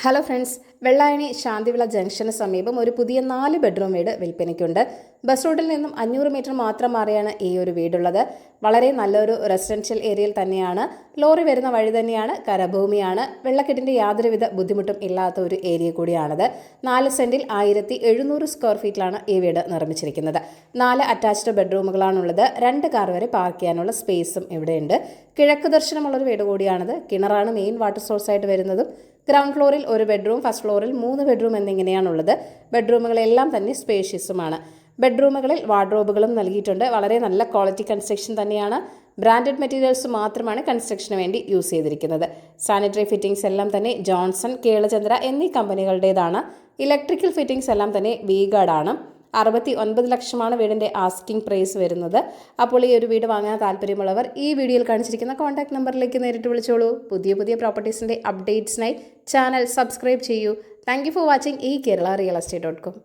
Hello friends, Vellayani Shanthivila junction സമീപം ഒരു പുതിയ 4 ബെഡ്റൂം വീട് വിൽപ്പനയ്ക്കുണ്ട്. ബസ് റൂട്ടിൽ നിന്നും 500 മീറ്റർ മാത്രം മാറിയാണ് ഈ ഒരു വീടുള്ളത്. വളരെ നല്ലൊരു റെസിഡൻഷ്യൽ ഏരിയയിൽ തന്നെയാണ്. ലോറി വരുന്ന വഴി തന്നെയാണ്, കരഭൂമിയാണ്. വെള്ളക്കെട്ടിൻ്റെ യാതൊരുവിധ ബുദ്ധിമുട്ടും ഇല്ലാത്ത ഒരു ഏരിയ കൂടിയാണത്. 4 സെന്റിൽ 1700 സ്ക്വയർ ഫീറ്റിലാണ് ഈ വീട് നിർമ്മിച്ചിരിക്കുന്നത്. 4 അറ്റാച്ച്ഡ് ബെഡ്റൂമുകളാണുള്ളത്. 2 കാർ വരെ പാർക്ക് ചെയ്യാനുള്ള സ്പേസും ഇവിടെയുണ്ട്. കിഴക്ക് ദർശനമുള്ളൊരു വീട് കൂടിയാണത്. കിണറാണ് മെയിൻ വാട്ടർ സോഴ്സായിട്ട് വരുന്നതും. ഗ്രൗണ്ട് ഫ്ലോറിൽ ഒരു ബെഡ്റൂം, ഫസ്റ്റ് ഫ്ലോറിൽ 3 ബെഡ്റൂം എന്നിങ്ങനെയാണുള്ളത്. ബെഡ്റൂമുകളെല്ലാം തന്നെ സ്പേഷ്യസുമാണ്. ബെഡ്റൂമുകളിൽ വാർഡ്രോബുകളും നൽകിയിട്ടുണ്ട്. വളരെ നല്ല ക്വാളിറ്റി കൺസ്ട്രക്ഷൻ തന്നെയാണ്. ബ്രാൻഡഡ് മെറ്റീരിയൽസ് മാത്രമാണ് കൺസ്ട്രക്ഷന് വേണ്ടി യൂസ് ചെയ്തിരിക്കുന്നത്. സാനിറ്ററി ഫിറ്റിംഗ്സ് എല്ലാം തന്നെ ജോൺസൺ, കേളചന്ദ്ര എന്നീ കമ്പനികളുടേതാണ്. ഇലക്ട്രിക്കൽ ഫിറ്റിംഗ്സ് എല്ലാം തന്നെ വി-ഗാർഡ് ആണ്. 69 ലക്ഷമാണ് വീടിൻ്റെ ആസ്കിംഗ് പ്രൈസ് വരുന്നത്. അപ്പോൾ ഈ ഒരു വീട് വാങ്ങാൻ താല്പര്യമുള്ളവർ ഈ വീഡിയോയിൽ കാണിച്ചിരിക്കുന്ന കോൺടാക്ട് നമ്പറിലേക്ക് നേരിട്ട് വിളിച്ചോളൂ. പുതിയ പ്രോപ്പർട്ടീസിൻ്റെ അപ്ഡേറ്റ്സിനായി ചാനൽ സബ്സ്ക്രൈബ് ചെയ്യൂ. താങ്ക് യു ഫോർ വാച്ചിങ് ഈ കേരള റിയൽ എസ്റ്റേറ്റ്.com.